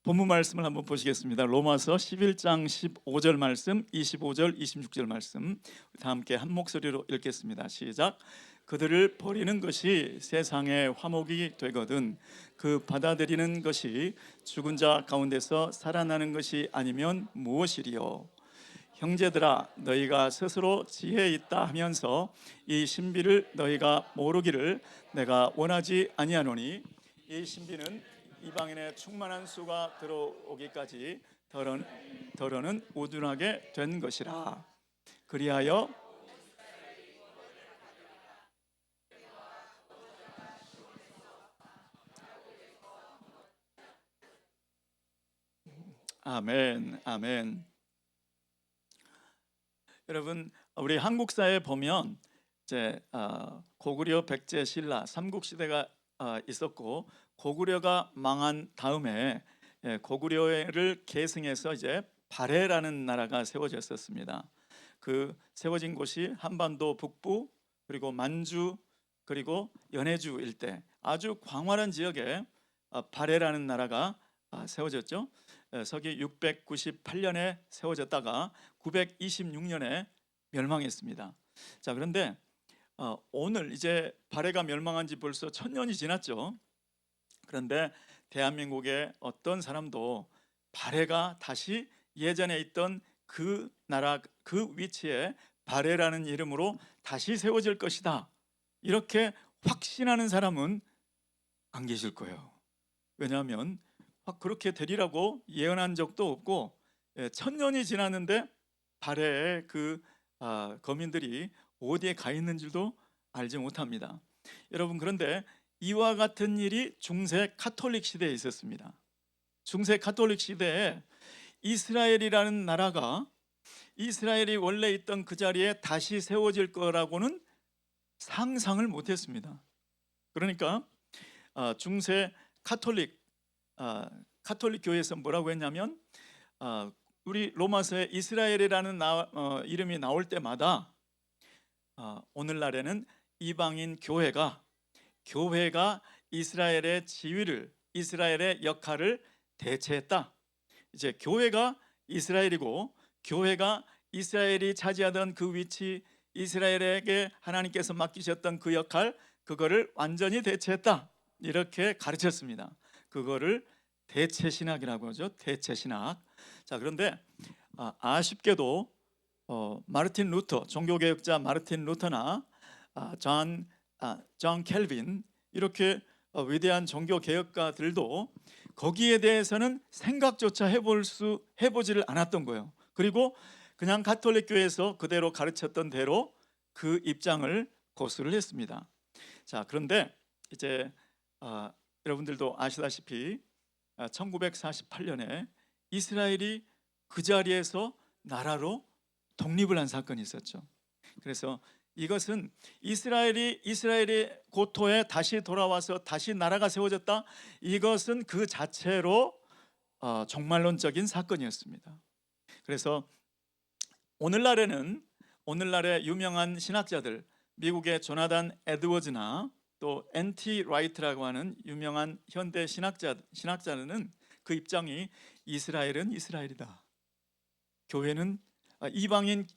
본문 말씀을 한번 보시겠습니다. 로마서 11장 15절 말씀, 25절, 26절 말씀 다 함께 한 목소리로 읽겠습니다. 시작. 그들을 버리는 것이 세상의 화목이 되거든 그 받아들이는 것이 죽은 자 가운데서 살아나는 것이 아니면 무엇이리요? 형제들아, 너희가 스스로 지혜 있다 하면서 이 신비를 너희가 모르기를 내가 원하지 아니하노니 이 신비는 이방인의 충만한 수가 들어오기까지 더러는 우둔하게 된 것이라. 그리하여 아멘, 아멘. 여러분, 우리 한국 사회에 보면 이제 고구려, 백제, 신라 삼국 시대가 있었고, 고구려가 망한 다음에 고구려를 계승해서 이제 발해라는 나라가 세워졌었습니다. 그 세워진 곳이 한반도 북부, 그리고 만주, 그리고 연해주 일대 아주 광활한 지역에 발해라는 나라가 세워졌죠. 서기 698년에 세워졌다가 926년에 멸망했습니다. 자, 그런데 오늘 이제 발해가 멸망한 지 벌써 1000년이 지났죠. 그런데 대한민국의 어떤 사람도 발해가 다시 예전에 있던 그 나라 그 위치에 발해라는 이름으로 다시 세워질 것이다, 이렇게 확신하는 사람은 안 계실 거예요. 왜냐하면 그렇게 되리라고 예언한 적도 없고 1000년이 지났는데 발해의 그 거민들이 어디에 가 있는 줄도 알지 못합니다. 여러분, 그런데 이와 같은 일이 중세 카톨릭 시대에 있었습니다. 중세 카톨릭 시대에 이스라엘이라는 나라가 이스라엘이 원래 있던 그 자리에 다시 세워질 거라고는 상상을 못했습니다. 그러니까 중세 카톨릭 교회에서 뭐라고 했냐면 우리 로마서에 이스라엘이라는 이름이 나올 때마다 오늘날에는 이방인 교회가 이스라엘의 지위를, 이스라엘의 역할을 대체했다. 이제 교회가 이스라엘이고 교회가 이스라엘이 차지하던 그 위치, 이스라엘에게 하나님께서 맡기셨던 그 역할, 그거를 완전히 대체했다, 이렇게 가르쳤습니다. 그거를 대체신학이라고 하죠. 대체신학. 자, 그런데 아쉽게도 마르틴 루터, 종교개혁자 마르틴 루터나 존 켈빈, 이렇게 위대한 종교개혁가들도 거기에 대해서는 생각조차 해보지를 않았던 거예요. 그리고 그냥 가톨릭 교회에서 그대로 가르쳤던 대로 그 입장을 고수를 했습니다. 자, 그런데 이제 여러분들도 아시다시피 1948년에 이스라엘이 그 자리에서 나라로 독립을 한 사건이 있었죠. 그래서 이것은 이스라엘의 고토에 다시 돌아와서 다시 나라가 세워졌다, 이것은 그 자체로 종말론적인 사건이었습니다. 그래서 오늘날의 유명한 신학자들, 미국의 조나단 에드워즈나 또 N.T. 라이트라고 하는 유명한 현대 신학자는 그 입장이 이스라엘은 이스라엘이다, 교회는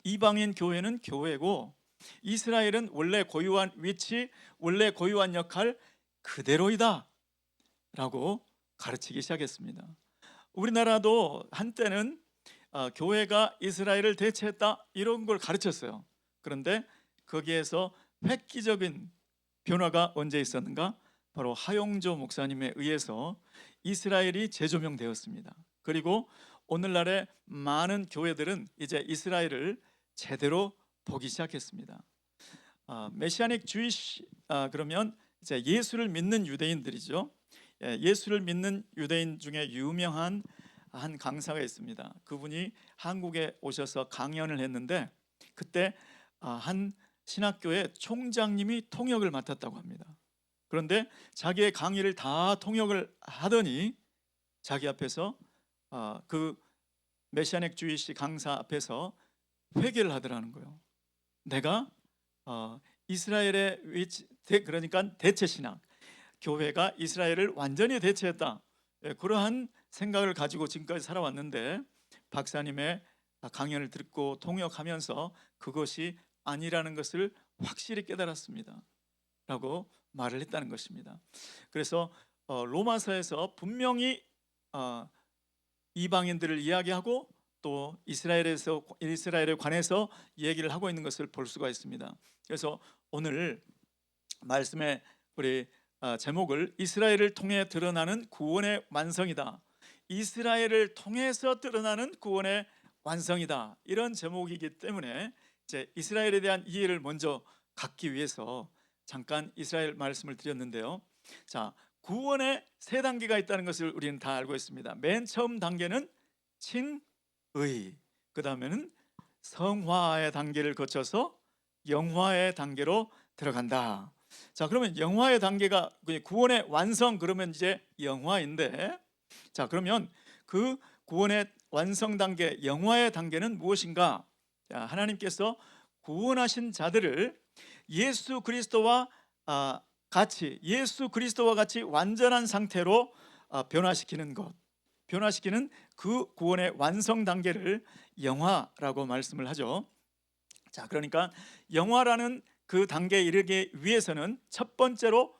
이방인 교회는 교회고 이스라엘은 원래 고유한 위치, 원래 고유한 역할 그대로이다 라고 가르치기 시작했습니다. 우리나라도 한때는 교회가 이스라엘을 대체했다, 이런 걸 가르쳤어요. 그런데 거기에서 획기적인 변화가 언제 있었는가? 바로 하용조 목사님에 의해서 이스라엘이 재조명되었습니다. 그리고 오늘날의 많은 교회들은 이제 이스라엘을 제대로 보기 시작했습니다. 메시아닉 주이시, 그러면 이제 예수를 믿는 유대인들이죠. 예수를 믿는 유대인 중에 유명한 한 강사가 있습니다. 그분이 한국에 오셔서 강연을 했는데 그때 한 신학교의 총장님이 통역을 맡았다고 합니다. 그런데 자기의 강의를 다 통역을 하더니 자기 앞에서 그 메시아닉 주이시 강사 앞에서 회개를 하더라는 거예요. 내가 이스라엘의 위치, 그러니까 대체 신학, 교회가 이스라엘을 완전히 대체했다, 그러한 생각을 가지고 지금까지 살아왔는데 박사님의 강연을 듣고 통역하면서 그것이 아니라는 것을 확실히 깨달았습니다 라고 말을 했다는 것입니다. 그래서 로마서에서 분명히 이방인들을 이야기하고 또 이스라엘에 관해서 얘기를 하고 있는 것을 볼 수가 있습니다. 그래서 오늘 말씀의 우리 제목을 이스라엘을 통해 드러나는 구원의 완성이다. 이스라엘을 통해서 드러나는 구원의 완성이다. 이런 제목이기 때문에 이제 이스라엘에 대한 이해를 먼저 갖기 위해서 잠깐 이스라엘 말씀을 드렸는데요. 자, 구원의 세 단계가 있다는 것을 우리는 다 알고 있습니다. 맨 처음 단계는 칭의, 그 다음에는 성화의 단계를 거쳐서 영화의 단계로 들어간다. 자, 그러면 영화의 단계가 구원의 완성, 그러면 이제 영화인데, 자, 그러면 그 구원의 완성 단계, 영화의 단계는 무엇인가? 자, 하나님께서 구원하신 자들을 예수 그리스도와 같이 완전한 상태로 변화시키는 것, 변화시키는 그 구원의 완성 단계를 영화라고 말씀을 하죠. 자, 그러니까 영화라는 그 단계에 이르기 위해서는 첫 번째로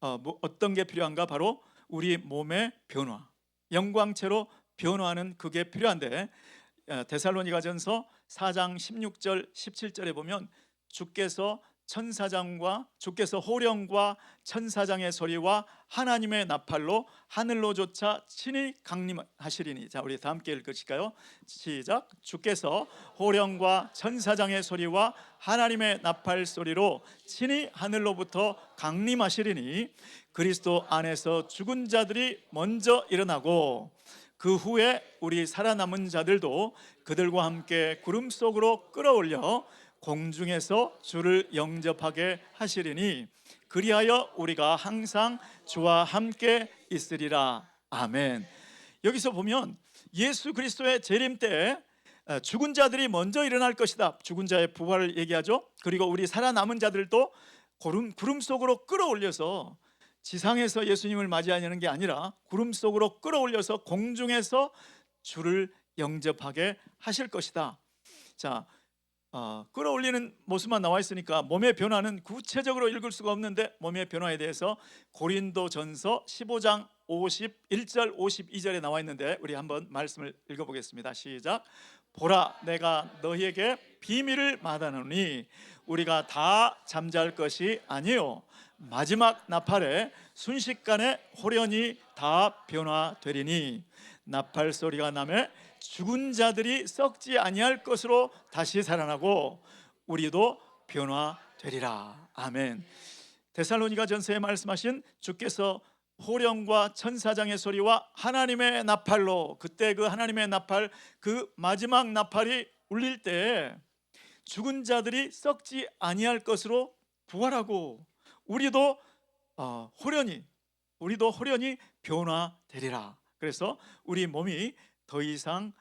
어떤 게 필요한가? 바로 우리 몸의 변화, 영광체로 변화하는 그게 필요한데, 데살로니가전서 4장 16절 17절에 보면 주께서 호령과 천사장의 소리와 하나님의 나팔로 하늘로조차 친히 강림하시리니. 자, 우리 다 함께 읽으실까요? 시작. 주께서 호령과 천사장의 소리와 하나님의 나팔 소리로 친히 하늘로부터 강림하시리니 그리스도 안에서 죽은 자들이 먼저 일어나고 그 후에 우리 살아남은 자들도 그들과 함께 구름 속으로 끌어올려 공중에서 주를 영접하게 하시리니 그리하여 우리가 항상 주와 함께 있으리라. 아멘. 여기서 보면 예수 그리스도의 재림 때 죽은 자들이 먼저 일어날 것이다. 죽은 자의 부활을 얘기하죠. 그리고 우리 살아남은 자들도 구름 속으로 끌어올려서 지상에서 예수님을 맞이하는 게 아니라 구름 속으로 끌어올려서 공중에서 주를 영접하게 하실 것이다. 자, 끌어올리는 모습만 나와 있으니까 몸의 변화는 구체적으로 읽을 수가 없는데, 몸의 변화에 대해서 고린도전서 15장 51절 52절에 나와 있는데 우리 한번 말씀을 읽어보겠습니다. 시작. 보라, 내가 너희에게 비밀을 말하노니 우리가 다 잠잘 것이 아니요 마지막 나팔에 순식간에 호련히 다 변화되리니 나팔 소리가 나매 죽은 자들이 썩지 아니할 것으로 다시 살아나고 우리도 변화되리라. 아멘. 데살로니가전서에 말씀하신 주께서 호령과 천사장의 소리와 하나님의 나팔로, 그때 그 하나님의 나팔, 그 마지막 나팔이 울릴 때 죽은 자들이 썩지 아니할 것으로 부활하고 우리도 호련히 변화되리라. 그래서 우리 몸이 더 이상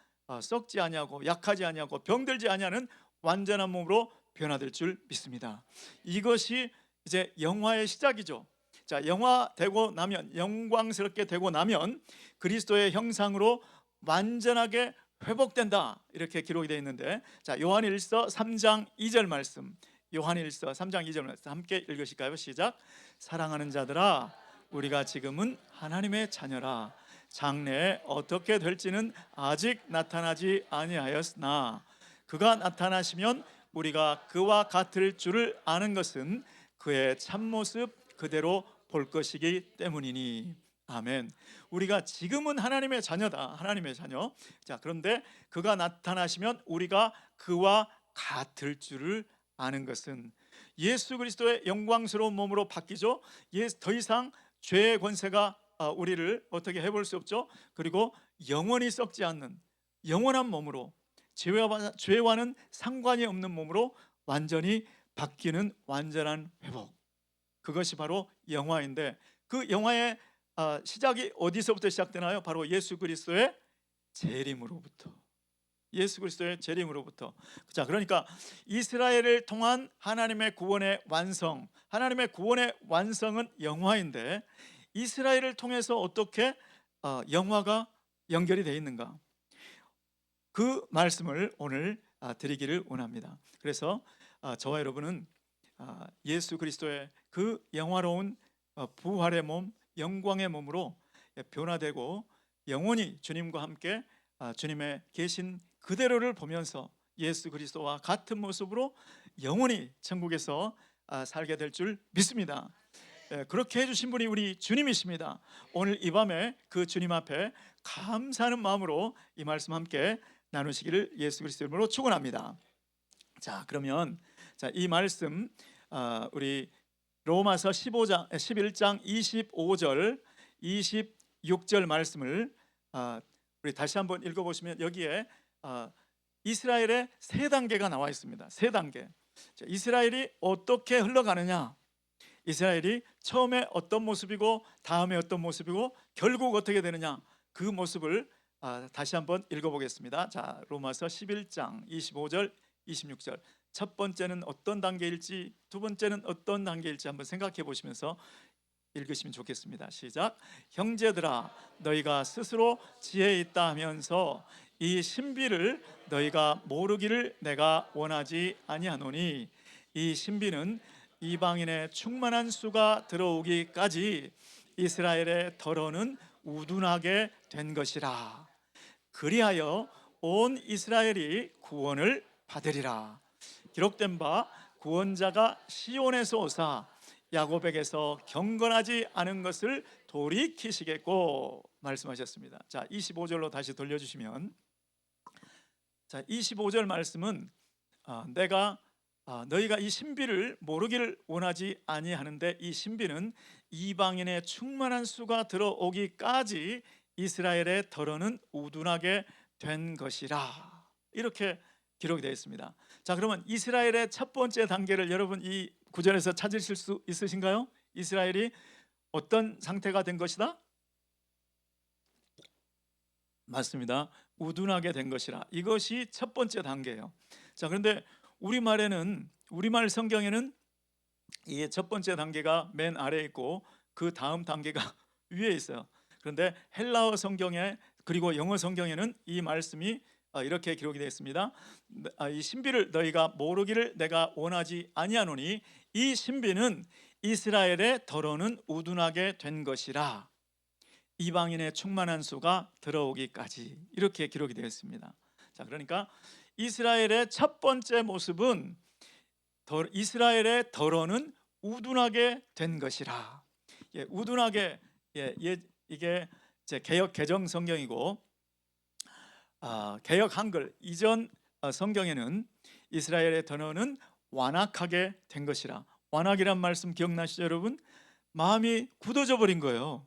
썩지 아니하고 약하지 아니하고 병들지 아니하는 완전한 몸으로 변화될 줄 믿습니다. 이것이 이제 영화의 시작이죠. 자, 영화되고 나면, 영광스럽게 되고 나면 그리스도의 형상으로 완전하게 회복된다, 이렇게 기록이 되어 있는데, 자, 요한일서 3장 2절 말씀, 요한일서 3장 2절 말씀 함께 읽으실까요? 시작. 사랑하는 자들아, 우리가 지금은 하나님의 자녀라. 장래에 어떻게 될지는 아직 나타나지 아니하였으나 그가 나타나시면 우리가 그와 같을 줄을 아는 것은 그의 참모습 그대로 볼 것이기 때문이니. 아멘. 우리가 지금은 하나님의 자녀다, 하나님의 자녀. 자, 그런데 그가 나타나시면 우리가 그와 같을 줄을 아는 것은, 예수 그리스도의 영광스러운 몸으로 바뀌죠. 더 이상 죄의 권세가 우리를 어떻게 해볼 수 없죠. 그리고 영원히 썩지 않는 영원한 몸으로, 죄와는 상관이 없는 몸으로 완전히 바뀌는 완전한 회복, 그것이 바로 영화인데, 그 영화의 시작이 어디서부터 시작되나요? 바로 예수 그리스도의 재림으로부터. 예수 그리스도의 재림으로부터. 자, 그러니까 이스라엘을 통한 하나님의 구원의 완성, 하나님의 구원의 완성은 영화인데, 이스라엘을 통해서 어떻게 영화가 연결이 되어 있는가? 그 말씀을 오늘 드리기를 원합니다. 그래서 저와 여러분은 예수 그리스도의 그 영화로운 부활의 몸, 영광의 몸으로 변화되고 영원히 주님과 함께 주님의 계신 그대로를 보면서 예수 그리스도와 같은 모습으로 영원히 천국에서 살게 될 줄 믿습니다. 그렇게 해주신 분이 우리 주님이십니다. 오늘 이 밤에 그 주님 앞에 감사하는 마음으로 이 말씀 함께 나누시기를 예수 그리스도 이름으로 축원합니다. 자, 그러면 이 말씀 우리 로마서 11장 25절 26절 말씀을 우리 다시 한번 읽어보시면 여기에 이스라엘의 세 단계가 나와 있습니다. 세 단계. 이스라엘이 어떻게 흘러가느냐, 이스라엘이 처음에 어떤 모습이고 다음에 어떤 모습이고 결국 어떻게 되느냐, 그 모습을 다시 한번 읽어보겠습니다. 자, 로마서 11장 25절 26절. 첫 번째는 어떤 단계일지, 두 번째는 어떤 단계일지 한번 생각해 보시면서 읽으시면 좋겠습니다. 시작. 형제들아, 너희가 스스로 지혜 있다 하면서 이 신비를 너희가 모르기를 내가 원하지 아니하노니, 이 신비는 이방인의 충만한 수가 들어오기까지 이스라엘의 더러는 우둔하게 된 것이라. 그리하여 온 이스라엘이 구원을 받으리라. 기록된 바 구원자가 시온에서 오사 야곱에게서 경건하지 않은 것을 돌이키시겠고 말씀하셨습니다. 자, 25절로 다시 돌려주시면, 자, 25절 말씀은 너희가 이 신비를 모르기를 원하지 아니하는데, 이 신비는 이방인의 충만한 수가 들어오기까지 이스라엘의 더러는 우둔하게 된 것이라. 이렇게 기록이 되어 있습니다. 자, 그러면 이스라엘의 첫 번째 단계를 여러분 이 구절에서 찾으실 수 있으신가요? 이스라엘이 어떤 상태가 된 것이다? 맞습니다. 우둔하게 된 것이라. 이것이 첫 번째 단계예요. 자, 그런데 우리말 성경에는 이 첫 번째 단계가 맨 아래에 있고 그 다음 단계가 위에 있어요. 그런데 헬라어 성경에 그리고 영어 성경에는 이 말씀이 이렇게 기록이 되어 있습니다. 이 신비를 너희가 모르기를 내가 원하지 아니하노니, 이 신비는 이스라엘의 더러는 우둔하게 된 것이라. 이방인의 충만한 수가 들어오기까지, 이렇게 기록이 되어 있습니다. 자, 그러니까 이스라엘의 첫 번째 모습은 이스라엘의 더러는 우둔하게 된 것이라. 우둔하게, 이게 제 개역 개정 성경이고, 개역 한글 이전 성경에는 이스라엘의 더러는 완악하게 된 것이라. 완악이란 말씀 기억나시죠, 여러분? 마음이 굳어져 버린 거예요.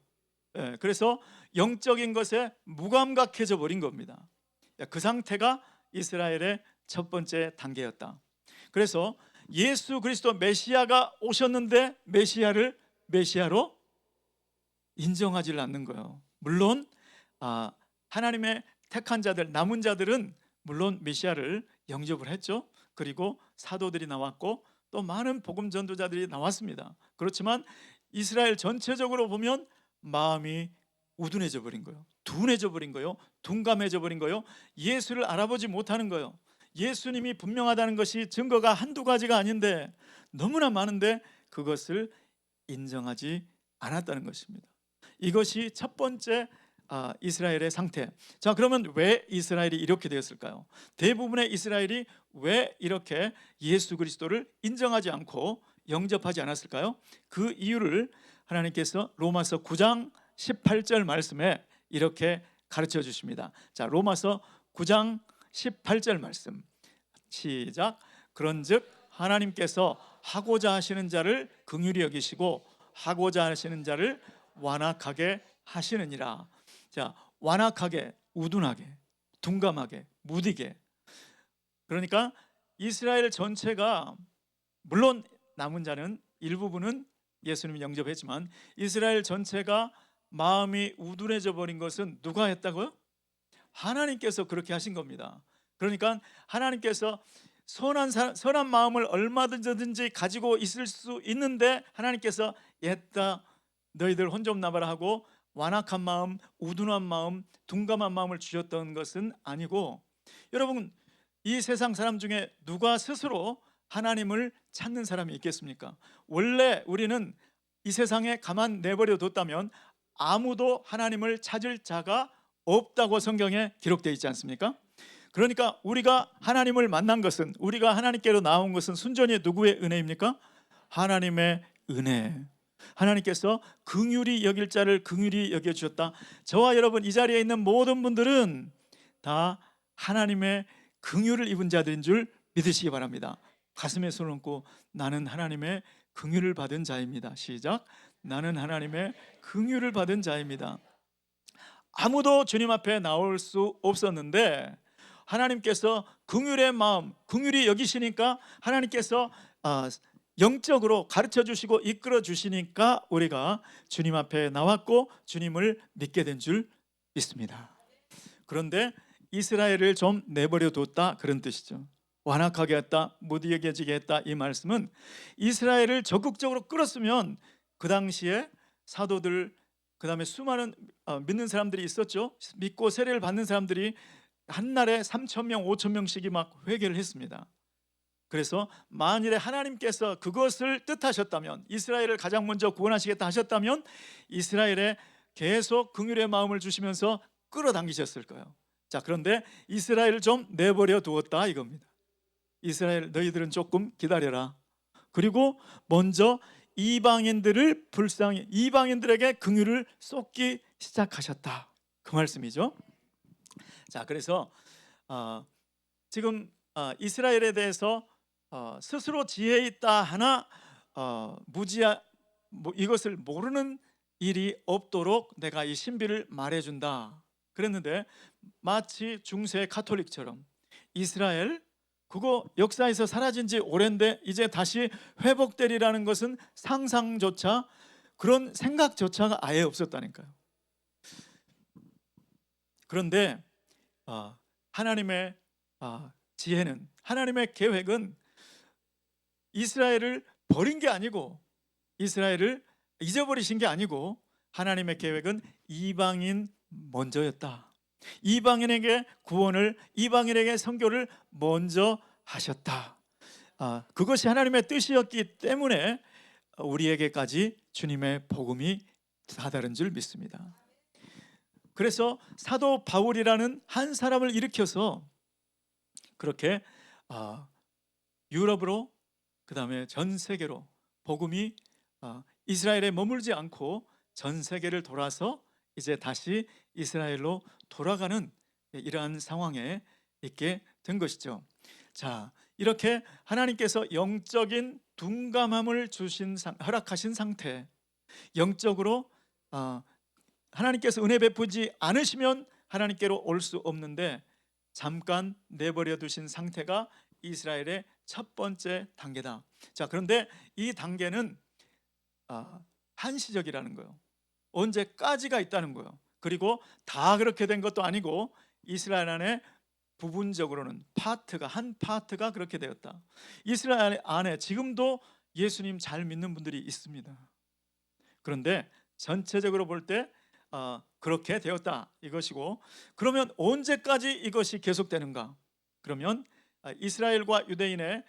그래서 영적인 것에 무감각해져 버린 겁니다. 그 상태가 이스라엘의 첫 번째 단계였다. 그래서 예수 그리스도 메시아가 오셨는데 메시아를 메시아로 인정하지 않는 거예요. 물론 하나님의 택한 자들, 남은 자들은 물론 메시아를 영접을 했죠. 그리고 사도들이 나왔고 또 많은 복음 전도자들이 나왔습니다. 그렇지만 이스라엘 전체적으로 보면 마음이 우둔해져 버린 거예요. 둔해져 버린 거예요. 둔감해져 버린 거예요. 예수를 알아보지 못하는 거예요. 예수님이 분명하다는 것이 증거가 한두 가지가 아닌데 너무나 많은데 그것을 인정하지 않았다는 것입니다. 이것이 첫 번째 이스라엘의 상태. 자, 그러면 왜 이스라엘이 이렇게 되었을까요? 대부분의 이스라엘이 왜 이렇게 예수 그리스도를 인정하지 않고 영접하지 않았을까요? 그 이유를 하나님께서 로마서 9장 18절 말씀에 이렇게 가르쳐 주십니다. 자, 로마서 9장 18절 말씀 시작. 그런즉 하나님께서 하고자 하시는 자를 긍휼히 여기시고 하고자 하시는 자를 완악하게 하시느니라. 자, 완악하게, 우둔하게, 둔감하게, 무디게. 그러니까 이스라엘 전체가, 물론 남은 자는 일부분은 예수님이 영접했지만 이스라엘 전체가 마음이 우둔해져 버린 것은 누가 했다고요? 하나님께서 그렇게 하신 겁니다. 그러니까 하나님께서 선한 마음을 얼마든지 가지고 있을 수 있는데 하나님께서 옛다 너희들 혼 좀 나봐라 하고 완악한 마음, 우둔한 마음, 둔감한 마음을 주셨던 것은 아니고, 여러분, 이 세상 사람 중에 누가 스스로 하나님을 찾는 사람이 있겠습니까? 원래 우리는 이 세상에 가만 내버려 뒀다면 아무도 하나님을 찾을 자가 없다고 성경에 기록되어 있지 않습니까? 그러니까 우리가 하나님을 만난 것은, 우리가 하나님께로 나온 것은 순전히 누구의 은혜입니까? 하나님의 은혜. 하나님께서 긍휼히 여길 자를 긍휼히 여겨 주셨다. 저와 여러분, 이 자리에 있는 모든 분들은 다 하나님의 긍휼을 입은 자들인 줄 믿으시기 바랍니다. 가슴에 손을 얹고 나는 하나님의 긍휼을 받은 자입니다. 시작. 나는 하나님의 긍휼을 받은 자입니다. 아무도 주님 앞에 나올 수 없었는데 하나님께서 긍휼의 마음, 긍휼히 여기시니까 하나님께서 영적으로 가르쳐 주시고 이끌어 주시니까 우리가 주님 앞에 나왔고 주님을 믿게 된 줄 믿습니다. 그런데 이스라엘을 좀 내버려 뒀다, 그런 뜻이죠. 완악하게 했다, 못 이겨지게 했다, 이 말씀은 이스라엘을 적극적으로 끌었으면 그 당시에 사도들, 그 다음에 수많은 믿는 사람들이 있었죠. 믿고 세례를 받는 사람들이 한날에 3,000명, 5,000명씩이 막 회개를 했습니다. 그래서 만일에 하나님께서 그것을 뜻하셨다면, 이스라엘을 가장 먼저 구원하시겠다 하셨다면 이스라엘에 계속 긍휼의 마음을 주시면서 끌어당기셨을 거예요. 자, 그런데 이스라엘을 좀 내버려 두었다 이겁니다. 이스라엘, 너희들은 조금 기다려라. 그리고 먼저 이방인들을 불쌍히, 이방인들에게 긍휼을 쏟기 시작하셨다, 그 말씀이죠. 자, 그래서 지금 이스라엘에 대해서 스스로 지혜 있다 하나 이것을 모르는 일이 없도록 내가 이 신비를 말해준다 그랬는데, 마치 중세 카톨릭처럼 이스라엘 그거 역사에서 사라진 지 오랜데 이제 다시 회복되리라는 것은 상상조차, 그런 생각조차가 아예 없었다니까요. 그런데 하나님의 지혜는, 하나님의 계획은 이스라엘을 버린 게 아니고, 이스라엘을 잊어버리신 게 아니고, 하나님의 계획은 이방인 먼저였다. 이방인에게 구원을, 이방인에게 선교를 먼저 하셨다. 그것이 하나님의 뜻이었기 때문에 우리에게까지 주님의 복음이 다다른 줄 믿습니다. 그래서 사도 바울이라는 한 사람을 일으켜서 그렇게 유럽으로, 그 다음에 전 세계로 복음이 이스라엘에 머물지 않고 전 세계를 돌아서 이제 다시 이스라엘로 돌아가는 이러한 상황에 있게 된 것이죠. 자, 이렇게 하나님께서 영적인 둔감함을 허락하신 상태, 영적으로 하나님께서 은혜 베푸지 않으시면 하나님께로 올 수 없는데 잠깐 내버려 두신 상태가 이스라엘의 첫 번째 단계다. 자, 그런데 이 단계는 한시적이라는 거예요. 언제까지가 있다는 거예요. 그리고 다 그렇게 된 것도 아니고 이스라엘 안에 부분적으로는 한 파트가 그렇게 되었다. 이스라엘 안에 지금도 예수님 잘 믿는 분들이 있습니다. 그런데 전체적으로 볼 때 그렇게 되었다 이것이고, 그러면 언제까지 이것이 계속되는가? 그러면 이스라엘과 유대인의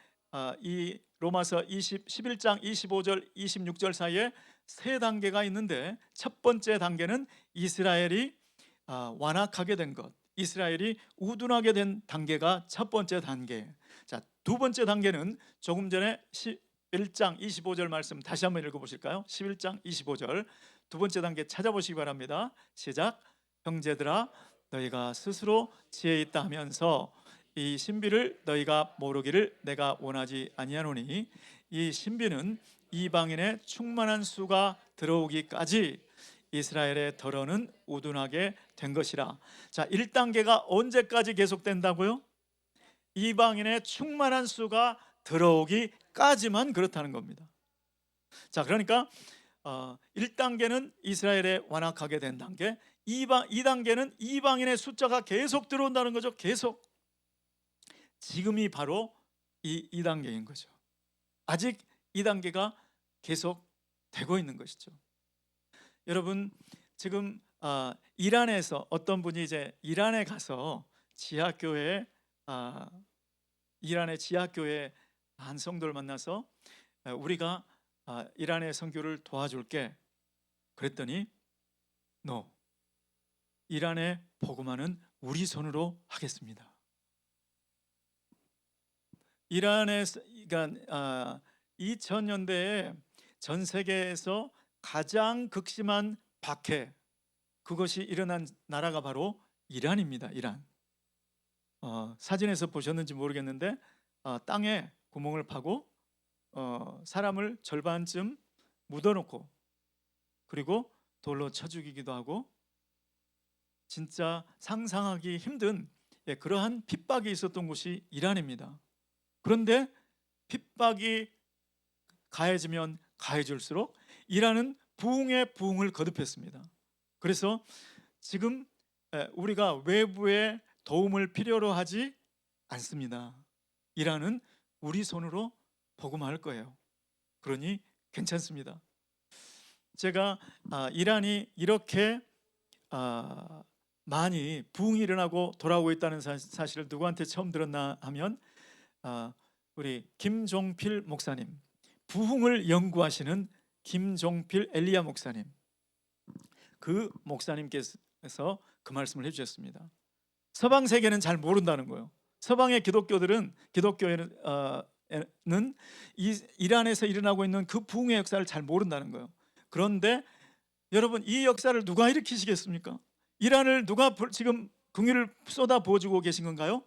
이 로마서 11장 25절 26절 사이에 세 단계가 있는데, 첫 번째 단계는 이스라엘이 완악하게 된 것, 이스라엘이 우둔하게 된 단계가 첫 번째 단계. 자, 두 번째 단계는 조금 전에 11장 25절 말씀 다시 한번 읽어보실까요? 11장 25절 두 번째 단계 찾아보시기 바랍니다. 시작. 형제들아, 너희가 스스로 지혜 있다 하면서 이 신비를 너희가 모르기를 내가 원하지 아니하노니, 이 신비는 이방인의 충만한 수가 들어오기까지 이스라엘의 덜어는 우둔하게 된 것이라. 자, 1단계가 언제까지 계속된다고요? 이방인의 충만한 수가 들어오기까지만 그렇다는 겁니다. 자, 그러니까 1단계는 이스라엘의 완악하게 된 단계, 2단계는 이방인의 숫자가 계속 들어온다는 거죠. 계속. 지금이 바로 이 2단계인 거죠. 아직 2단계가 계속 되고 있는 것이죠. 여러분, 지금 이란에서 어떤 분이 이제 이란에 가서 지하교회 이란의 지하교회 한 성도를 만나서 우리가 이란의 선교를 도와줄게. 그랬더니 너 이란에 복음화는 우리 손으로 하겠습니다. 이란에서 그러니까 2000년대에 전 세계에서 가장 극심한 박해, 그것이 일어난 나라가 바로 이란입니다. 이란. 사진에서 보셨는지 모르겠는데 땅에 구멍을 파고 사람을 절반쯤 묻어놓고 그리고 돌로 쳐 죽이기도 하고 진짜 상상하기 힘든 그러한 핍박이 있었던 곳이 이란입니다. 그런데 핍박이 가해지면 가해질수록 이란은 부흥의 부흥을 거듭했습니다. 그래서 지금 우리가 외부의 도움을 필요로 하지 않습니다. 이란은 우리 손으로 복음할 거예요. 그러니 괜찮습니다. 제가 이란이 이렇게 많이 부흥이 일어나고 돌아오고 있다는 사실을 누구한테 처음 들었나 하면 우리 김종필 목사님, 부흥을 연구하시는 김종필 엘리야 목사님, 그 목사님께서 그 말씀을 해주셨습니다. 서방 세계는 잘 모른다는 거예요. 서방의 기독교에는 이란에서 일어나고 있는 그 부흥의 역사를 잘 모른다는 거예요. 그런데 여러분, 이 역사를 누가 일으키시겠습니까? 이란을 누가 지금 긍휼을 쏟아 부어주고 계신 건가요?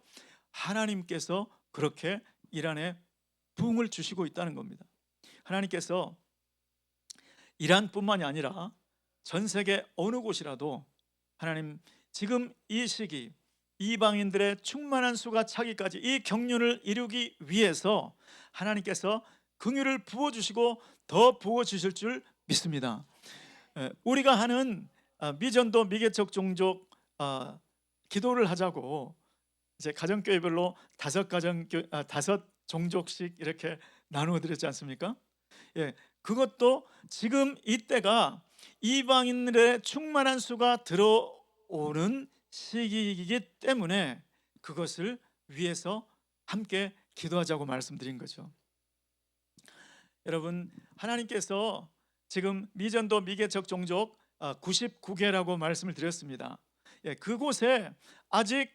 하나님께서 그렇게 이란에 부흥을 주시고 있다는 겁니다. 하나님께서 이란뿐만이 아니라 전 세계 어느 곳이라도 하나님 지금 이 시기 이방인들의 충만한 수가 차기까지 이 경륜을 이루기 위해서 하나님께서 긍휼을 부어주시고 더 부어주실 줄 믿습니다. 우리가 하는 미전도 미개척 종족 기도를 하자고 이제 가정교회별로 5 종족씩 이렇게 나누어 드렸지 않습니까? 그것도 지금 이때가 이방인들의 충만한 수가 들어오는 시기이기 때문에 그것을 위해서 함께 기도하자고 말씀드린 거죠. 여러분, 하나님께서 지금 미전도 미개척 종족 99개라고 말씀을 드렸습니다. 그곳에 아직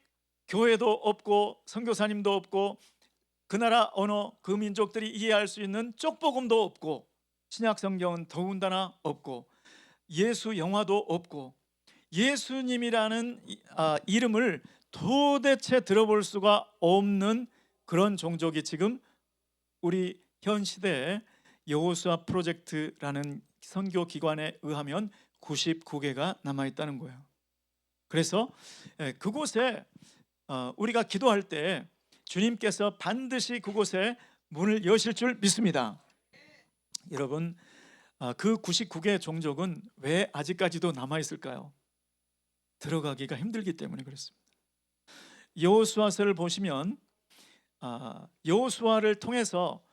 교회도 없고 선교사님도 없고 그 나라 언어 그 민족들이 이해할 수 있는 쪽복음도 없고 신약 성경은 더군다나 없고 예수 영화도 없고 예수님이라는 이름을 도대체 들어볼 수가 없는 그런 종족이 지금 우리 현 시대에 여호수아 프로젝트라는 선교 기관에 의하면 99개가 남아있다는 거예요. 그래서 그곳에 우리가 기도할 때 주님께서 반드시 그곳에 문을 여실 줄 믿습니다. 여러분, 그 99개 종족은 왜 아직까지도 남아있을까요? 들어가기가 힘들기 때문에 그렇습니다. 여호수아서를 보시면 여호수아를 통해서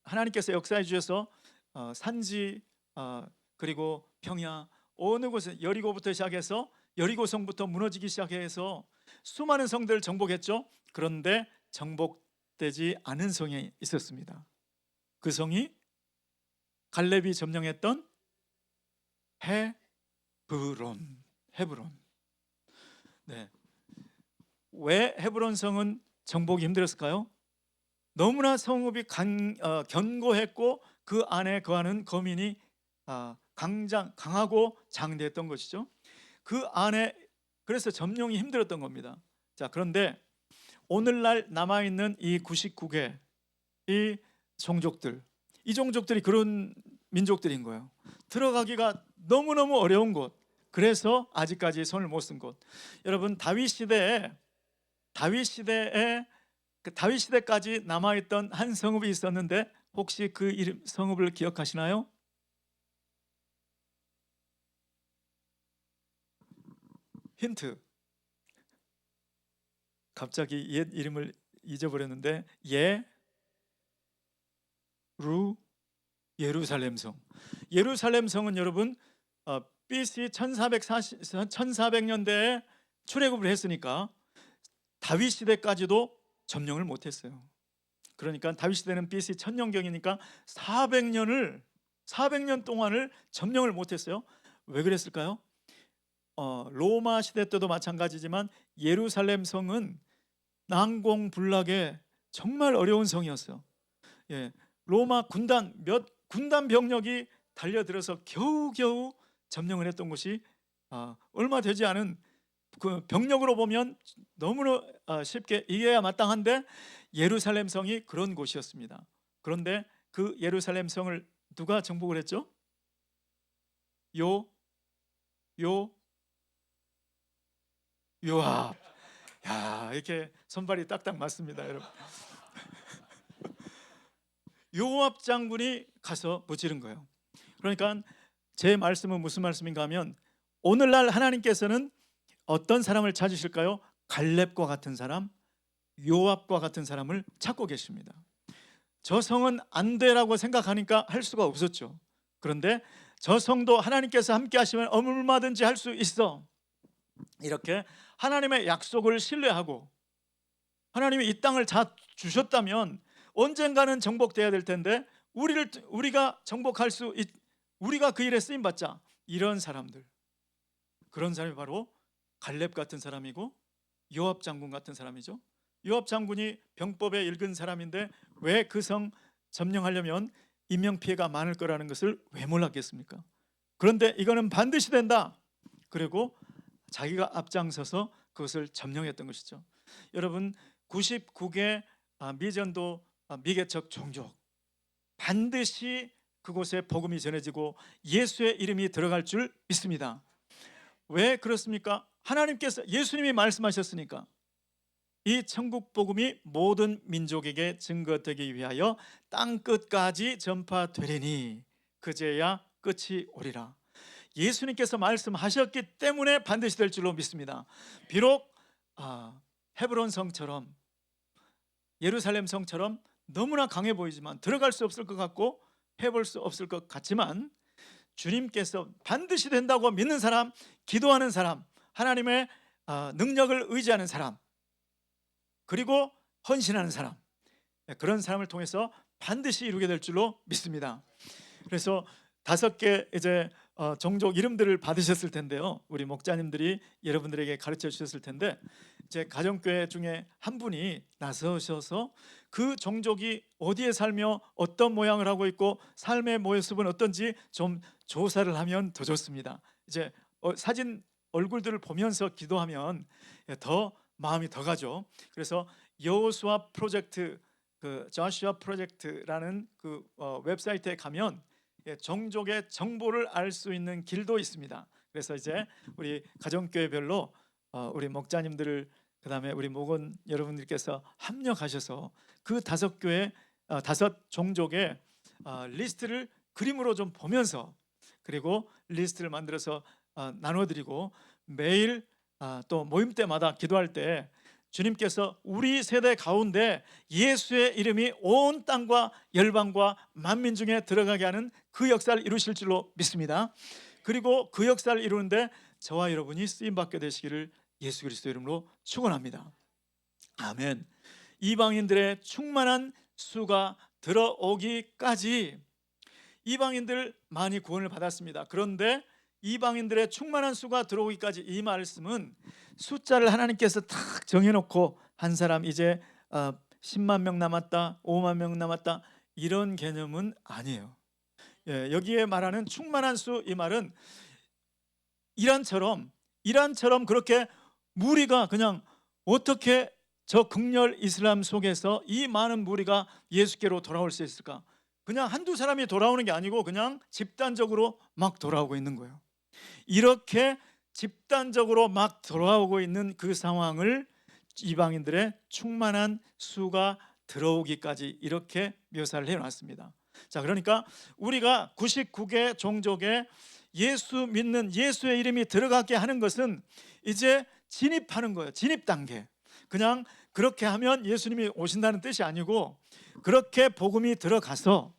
하나님께서 역사해 주셔서 산지 그리고 평야 어느 곳에 여리고부터 시작해서 여리고성부터 무너지기 시작해서 수많은 성들을 정복했죠. 그런데 정복되지 않은 성이 있었습니다. 그 성이 갈렙이 점령했던 헤브론. 왜 헤브론 성은 정복이 힘들었을까요? 너무나 성읍이 견고했고 그 안에 거하는 거민이 강하고 장대했던 것이죠. 그 안에 그래서 점령이 힘들었던 겁니다. 자, 그런데 오늘날 남아있는 이 99개 이 종족들, 이 종족들이 그런 민족들인 거예요. 들어가기가 너무너무 어려운 곳, 그래서 아직까지 손을 못 쓴 곳. 여러분, 다윗 시대까지 남아있던 한 성읍이 있었는데 혹시 그 이름 성읍을 기억하시나요? 힌트. 갑자기 옛 이름을 잊어버렸는데 예루살렘 성. 예루살렘 성은 여러분 BC 1400년대에 출애굽을 했으니까 다윗 시대까지도 점령을 못했어요. 그러니까 다윗 시대는 BC 1000년경이니까 400년 동안을 점령을 못했어요. 왜 그랬을까요? 로마 시대 때도 마찬가지지만 예루살렘 성은 난공불락의 정말 어려운 성이었어요. 예, 로마 군단 병력이 달려들어서 겨우겨우 점령을 했던 곳이 얼마 되지 않은 그 병력으로 보면 너무나 쉽게 이해야 마땅한데 예루살렘 성이 그런 곳이었습니다. 그런데 그 예루살렘 성을 누가 정복을 했죠? 요압. 야, 이렇게 손발이 딱딱 맞습니다, 여러분. 요압 장군이 가서 무찌른 거예요. 그러니까 제 말씀은 무슨 말씀인가 하면 오늘날 하나님께서는 어떤 사람을 찾으실까요? 갈렙과 같은 사람, 요압과 같은 사람을 찾고 계십니다. 저 성은 안 되라고 생각하니까 할 수가 없었죠. 그런데 저 성도 하나님께서 함께 하시면 얼마든지 할 수 있어. 이렇게 하나님의 약속을 신뢰하고 하나님이 이 땅을 다 주셨다면 언젠가는 정복돼야 될 텐데 우리가 정복할 우리가 그 일에 쓰임 받자. 이런 사람들, 그런 사람이 바로 갈렙 같은 사람이고 요압 장군 같은 사람이죠. 요압 장군이 병법에 읽은 사람인데 왜 그 성 점령하려면 인명피해가 많을 거라는 것을 왜 몰랐겠습니까? 그런데 이거는 반드시 된다. 그리고 자기가 앞장서서 그것을 점령했던 것이죠. 여러분, 99개 미전도 미개척 종족 반드시 그곳에 복음이 전해지고 예수의 이름이 들어갈 줄 믿습니다. 왜 그렇습니까? 하나님께서, 예수님이 말씀하셨으니까 이 천국 복음이 모든 민족에게 증거되기 위하여 땅 끝까지 전파되리니 그제야 끝이 오리라. 예수님께서 말씀하셨기 때문에 반드시 될 줄로 믿습니다. 비록 헤브론 성처럼 예루살렘 성처럼 너무나 강해 보이지만 들어갈 수 없을 것 같고 해볼 수 없을 것 같지만 주님께서 반드시 된다고 믿는 사람, 기도하는 사람, 하나님의 능력을 의지하는 사람, 그리고 헌신하는 사람, 그런 사람을 통해서 반드시 이루게 될 줄로 믿습니다. 그래서 5개 이제 종족 이름들을 받으셨을 텐데요. 우리 목자님들이 여러분들에게 가르쳐 주셨을 텐데 제 가정교회 중에 한 분이 나서셔서 그 종족이 어디에 살며 어떤 모양을 하고 있고 삶의 모습은 어떤지 좀 조사를 하면 더 좋습니다. 이제 사진 얼굴들을 보면서 기도하면 더 마음이 더 가죠. 그래서 여호수아 프로젝트, 그 조슈아 프로젝트라는 그 웹사이트에 가면 종족의 정보를 알 수 있는 길도 있습니다. 그래서 이제 우리 가정교회별로 우리 목자님들을, 그다음에 우리 목원 여러분들께서 합력하셔서 그 5교회 5 종족의 리스트를 그림으로 좀 보면서, 그리고 리스트를 만들어서 나눠드리고 매일 또 모임 때마다 기도할 때 주님께서 우리 세대 가운데 예수의 이름이 온 땅과 열방과 만민 중에 들어가게 하는 그 역사를 이루실 줄로 믿습니다. 그리고 그 역사를 이루는데 저와 여러분이 쓰임받게 되시기를 예수 그리스도 이름으로 축원합니다. 아멘. 이방인들의 충만한 수가 들어오기까지 이방인들 많이 구원을 받았습니다. 그런데 이방인들의 충만한 수가 들어오기까지, 이 말씀은 숫자를 하나님께서 탁 정해놓고 한 사람 이제 10만 명 남았다, 5만 명 남았다, 이런 개념은 아니에요. 여기에 말하는 충만한 수, 이 말은 이란처럼 그렇게 무리가 그냥 어떻게 저 극렬 이슬람 속에서 이 많은 무리가 예수께로 돌아올 수 있을까? 그냥 한두 사람이 돌아오는 게 아니고 그냥 집단적으로 막 돌아오고 있는 거예요. 이렇게 집단적으로 막 돌아오고 있는 그 상황을 이방인들의 충만한 수가 들어오기까지 이렇게 묘사를 해놨습니다. 자, 그러니까 우리가 99개 종족에 예수 믿는, 예수의 이름이 들어가게 하는 것은 이제 진입하는 거예요. 진입 단계. 그냥 그렇게 하면 예수님이 오신다는 뜻이 아니고, 그렇게 복음이 들어가서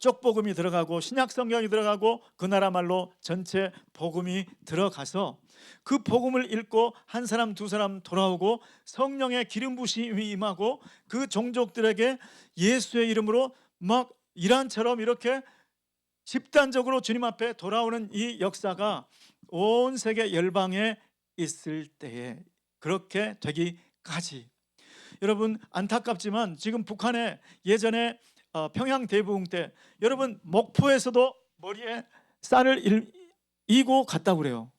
쪽복음이 들어가고 신약 성경이 들어가고 그 나라 말로 전체 복음이 들어가서 그 복음을 읽고 한 사람 두 사람 돌아오고 성령의 기름 부심이 임하고 그 종족들에게 예수의 이름으로 막 이란처럼 이렇게 집단적으로 주님 앞에 돌아오는 이 역사가 온 세계 열방에 있을 때에 그렇게 되기까지, 여러분 안타깝지만 지금 북한에 예전에 평양 대부흥 때 여러분 목포에서도 머리에 쌀을 이고 갔다고 그래요.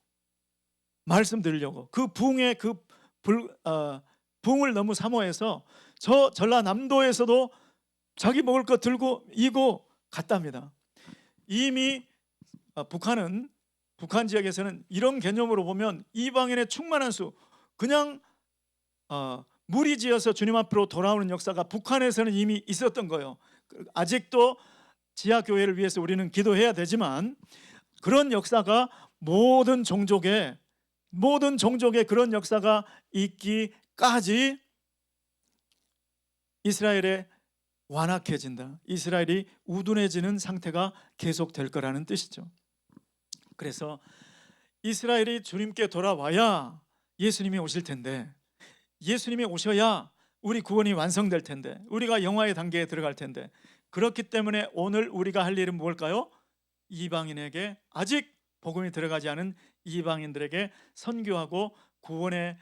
말씀드리려고. 그 부흥의 부흥을 너무 사모해서 저 전라남도에서도 자기 먹을 거 들고 이고 갔답니다. 이미 북한 지역에서는 이런 개념으로 보면 이방인의 충만한 수, 그냥 무리지어서 주님 앞으로 돌아오는 역사가 북한에서는 이미 있었던 거예요. 아직도 지하교회를 위해서 우리는 기도해야 되지만 그런 역사가 모든 종족의 그런 역사가 있기까지 이스라엘의 완악해진다, 이스라엘이 우둔해지는 상태가 계속될 거라는 뜻이죠. 그래서 이스라엘이 주님께 돌아와야 예수님이 오실 텐데, 예수님이 오셔야 우리 구원이 완성될 텐데, 우리가 영화의 단계에 들어갈 텐데, 그렇기 때문에 오늘 우리가 할 일은 뭘까요? 이방인에게, 아직 복음이 들어가지 않은 이방인들에게 선교하고 구원의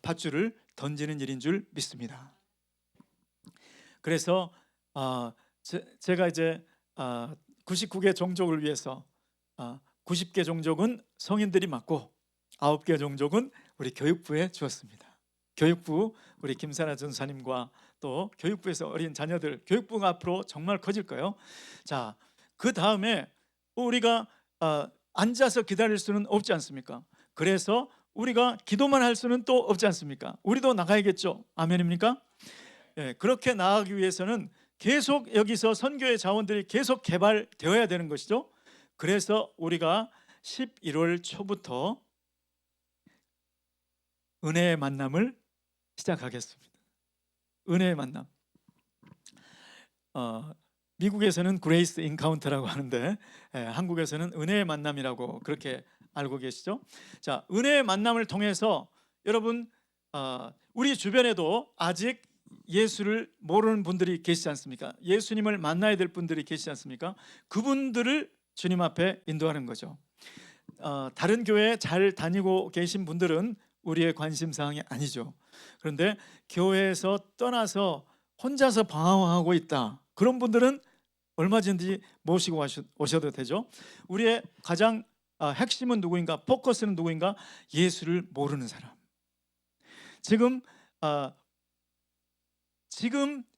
밧줄을 던지는 일인 줄 믿습니다. 그래서 제가 이제 99개 종족을 위해서 90개 종족은 성인들이 맡고 9개 종족은 우리 교육부에 주었습니다. 교육부 우리 김사나 전사님과 또 교육부에서 어린 자녀들, 교육부가 앞으로 정말 커질 거예요. 자, 그 다음에 우리가 앉아서 기다릴 수는 없지 않습니까? 그래서 우리가 기도만 할 수는 또 없지 않습니까? 우리도 나가야겠죠. 아멘입니까? 예, 그렇게 나아가기 위해서는 계속 여기서 선교의 자원들이 계속 개발되어야 되는 것이죠. 그래서 우리가 11월 초부터 은혜의 만남을 시작하겠습니다. 은혜의 만남. 미국에서는 그레이스 인카운터라고 하는데 한국에서는 은혜의 만남이라고 그렇게 알고 계시죠? 자, 은혜의 만남을 통해서 여러분 우리 주변에도 아직 예수를 모르는 분들이 계시지 않습니까? 예수님을 만나야 될 분들이 계시지 않습니까? 그분들을 주님 앞에 인도하는 거죠. 다른 교회에 잘 다니고 계신 분들은 우리의 관심 사항이 아니죠. 그런데 교회에서 떠나서 혼자서 방황하고 있다, 그런 분들은 얼마든지 모시고 오셔도 되죠. 우리의 가장 핵심은 누구인가? 포커스는 누구인가? 예수를 모르는 사람. 지금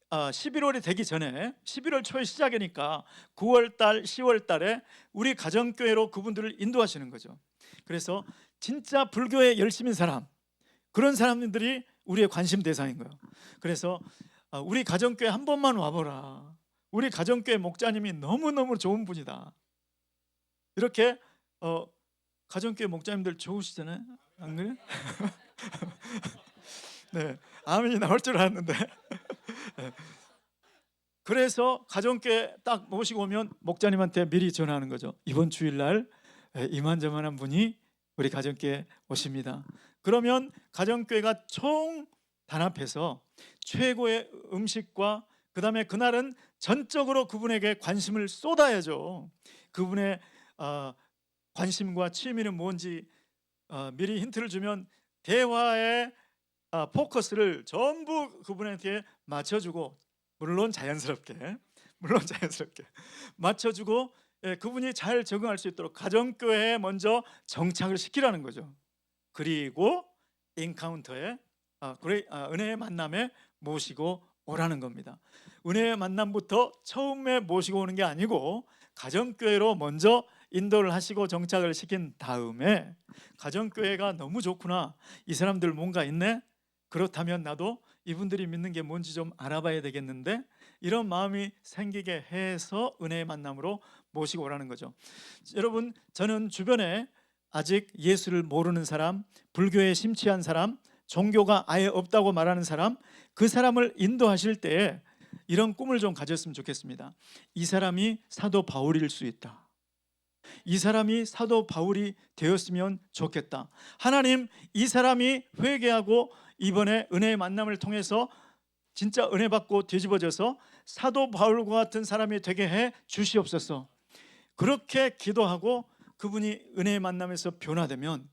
11월이 되기 전에, 11월 초에 시작이니까 9월달, 10월달에 우리 가정교회로 그분들을 인도하시는 거죠. 그래서 진짜 불교에 열심인 사람, 그런 사람들이 우리의 관심 대상인 거예요. 그래서 우리 가정교회 한 번만 와보라, 우리 가정교회 목자님이 너무너무 좋은 분이다, 이렇게 가정교회 목자님들 좋으시잖아요, 안 그래요? 네, 아멘이 나올 줄 알았는데 그래서 가정교회 딱 모시고 오면 목자님한테 미리 전화하는 거죠. 이번 주일날 이만저만한 분이 우리 가정교회 오십니다. 그러면 가정교회가 총 단합해서 최고의 음식과 그 다음에 그날은 전적으로 그분에게 관심을 쏟아야죠. 그분의 관심과 취미는 뭔지 미리 힌트를 주면 대화의 포커스를 전부 그분한테 맞춰주고, 물론 자연스럽게 맞춰주고, 그분이 잘 적응할 수 있도록 가정교회에 먼저 정착을 시키라는 거죠. 그리고 인카운터에 은혜의 만남에 모시고 오라는 겁니다. 은혜의 만남부터 처음에 모시고 오는 게 아니고 가정교회로 먼저 인도를 하시고 정착을 시킨 다음에, 가정교회가 너무 좋구나, 이 사람들 뭔가 있네, 그렇다면 나도 이분들이 믿는 게 뭔지 좀 알아봐야 되겠는데, 이런 마음이 생기게 해서 은혜의 만남으로 모시고 오라는 거죠. 여러분, 저는 주변에 아직 예수를 모르는 사람, 불교에 심취한 사람, 종교가 아예 없다고 말하는 사람, 그 사람을 인도하실 때에 이런 꿈을 좀 가졌으면 좋겠습니다. 이 사람이 사도 바울일 수 있다. 이 사람이 사도 바울이 되었으면 좋겠다. 하나님, 이 사람이 회개하고 이번에 은혜의 만남을 통해서 진짜 은혜 받고 뒤집어져서 사도 바울과 같은 사람이 되게 해 주시옵소서. 그렇게 기도하고 그분이 은혜의 만남에서 변화되면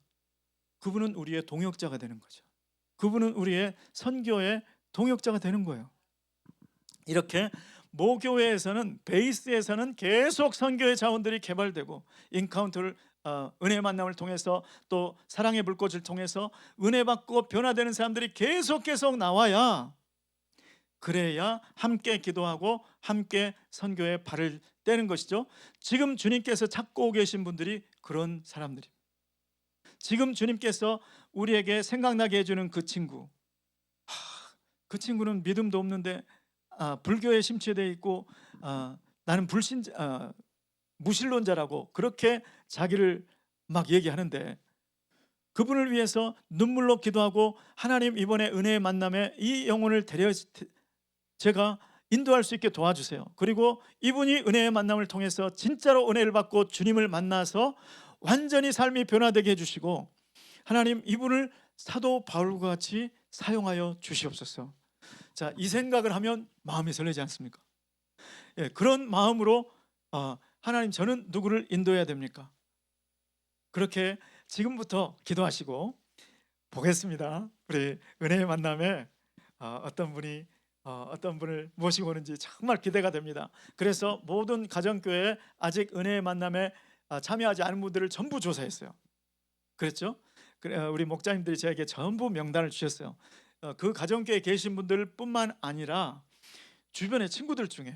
그분은 우리의 동역자가 되는 거죠. 그분은 우리의 선교의 동역자가 되는 거예요. 이렇게 모교회에서는, 베이스에서는 계속 선교의 자원들이 개발되고 인카운터를 은혜의 만남을 통해서 또 사랑의 불꽃을 통해서 은혜 받고 변화되는 사람들이 계속 나와야, 그래야 함께 기도하고 함께 선교에 발을 떼는 것이죠. 지금 주님께서 찾고 계신 분들이 그런 사람들입니다. 지금 주님께서 우리에게 생각나게 해주는 그 친구, 그 친구는 믿음도 없는데 불교에 심취되어 있고 나는 무신론자라고 그렇게 자기를 막 얘기하는데, 그분을 위해서 눈물로 기도하고 하나님, 이번에 은혜의 만남에 이 영혼을 제가 인도할 수 있게 도와주세요. 그리고 이분이 은혜의 만남을 통해서 진짜로 은혜를 받고 주님을 만나서 완전히 삶이 변화되게 해주시고, 하나님, 이분을 사도 바울과 같이 사용하여 주시옵소서. 자, 이 생각을 하면 마음이 설레지 않습니까? 예, 그런 마음으로 하나님, 저는 누구를 인도해야 됩니까? 그렇게 지금부터 기도하시고 보겠습니다. 우리 은혜의 만남에 어떤 분을 모시고 오는지 정말 기대가 됩니다. 그래서 모든 가정교회에 아직 은혜의 만남에 참여하지 않은 분들을 전부 조사했어요. 그랬죠? 우리 목자님들이 저에게 전부 명단을 주셨어요. 그 가정교회에 계신 분들 뿐만 아니라 주변의 친구들 중에,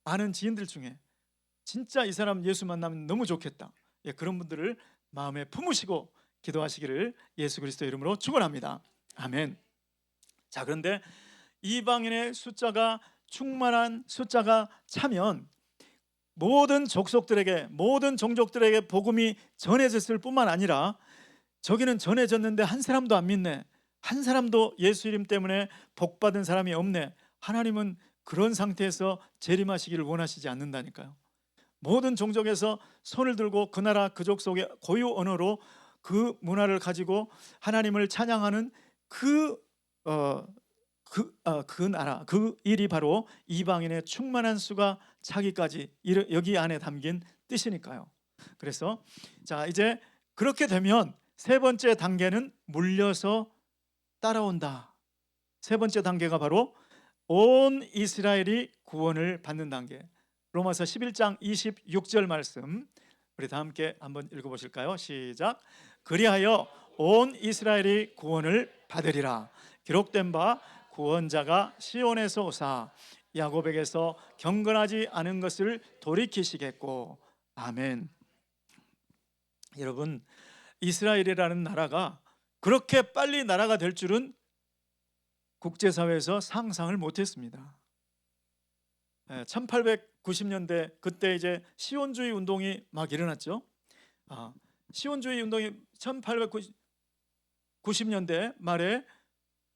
아는 지인들 중에 진짜 이 사람 예수 만나면 너무 좋겠다, 예, 그런 분들을 마음에 품으시고 기도하시기를 예수 그리스도 이름으로 축원합니다. 아멘. 자, 그런데 이방인의 숫자가, 충만한 숫자가 차면 모든 족속들에게, 모든 종족들에게 복음이 전해졌을 뿐만 아니라, 저기는 전해졌는데 한 사람도 안 믿네, 한 사람도 예수 이름 때문에 복 받은 사람이 없네. 하나님은 그런 상태에서 재림하시기를 원하시지 않는다니까요. 모든 종족에서 손을 들고 그 나라 그 족속의 고유 언어로 그 문화를 가지고 하나님을 찬양하는 그 나라, 그 일이 바로 이방인의 충만한 수가 차기까지, 여기 안에 담긴 뜻이니까요. 그래서 자, 이제 그렇게 되면 세 번째 단계는 물려서 따라온다. 세 번째 단계가 바로 온 이스라엘이 구원을 받는 단계. 로마서 11장 26절 말씀, 우리 다 함께 한번 읽어보실까요? 시작. 그리하여 온 이스라엘이 구원을 받으리라. 기록된 바 구원자가 시온에서 오사 야곱에게서 경건하지 않은 것을 돌이키시겠고. 아멘. 여러분, 이스라엘이라는 나라가 그렇게 빨리 나라가 될 줄은 국제사회에서 상상을 못했습니다. 1890년대 그때 이제 시온주의 운동이 막 일어났죠. 시온주의 운동이 1890년대 말에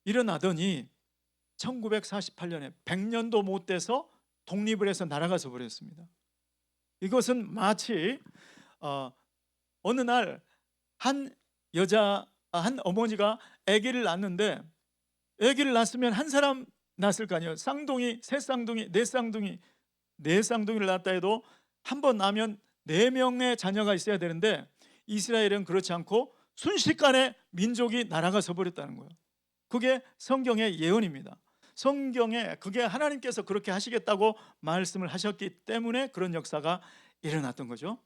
일어나더니 1948년에 100년도 못 돼서 독립을 해서 나라가 서버렸습니다. 이것은 마치 어느 날 한 어머니가 아기를 낳는데, 아기를 낳았으면 한 사람 낳았을 거 아니에요. 쌍둥이, 세 쌍둥이, 네 쌍둥이를 낳았다 해도 한 번 낳으면 4명의 자녀가 있어야 되는데, 이스라엘은 그렇지 않고 순식간에 민족이 나라가 서버렸다는 거예요. 그게 성경의 예언입니다. 성경에 그게 하나님께서 그렇게 하시겠다고 말씀을 하셨기 때문에 그런 역사가 일어났던 거죠.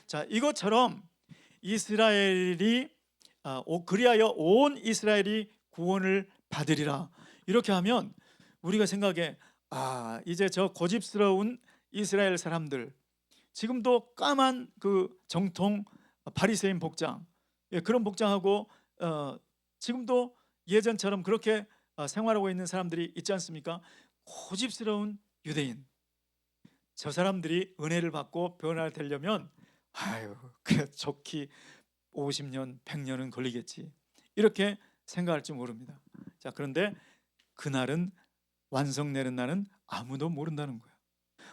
자, 이것처럼 이스라엘이 그리하여 온 이스라엘이 구원을 받으리라, 이렇게 하면 우리가 생각해, 이제 저 고집스러운 이스라엘 사람들, 지금도 까만 그 정통 바리새인 복장, 그런 복장하고 지금도 예전처럼 그렇게 생활하고 있는 사람들이 있지 않습니까? 고집스러운 유대인, 저 사람들이 은혜를 받고 변화되려면 그래 좋기 50년, 100년은 걸리겠지, 이렇게 생각할지 모릅니다. 자, 그런데 그날은 완성되는 날은 아무도 모른다는 거예요.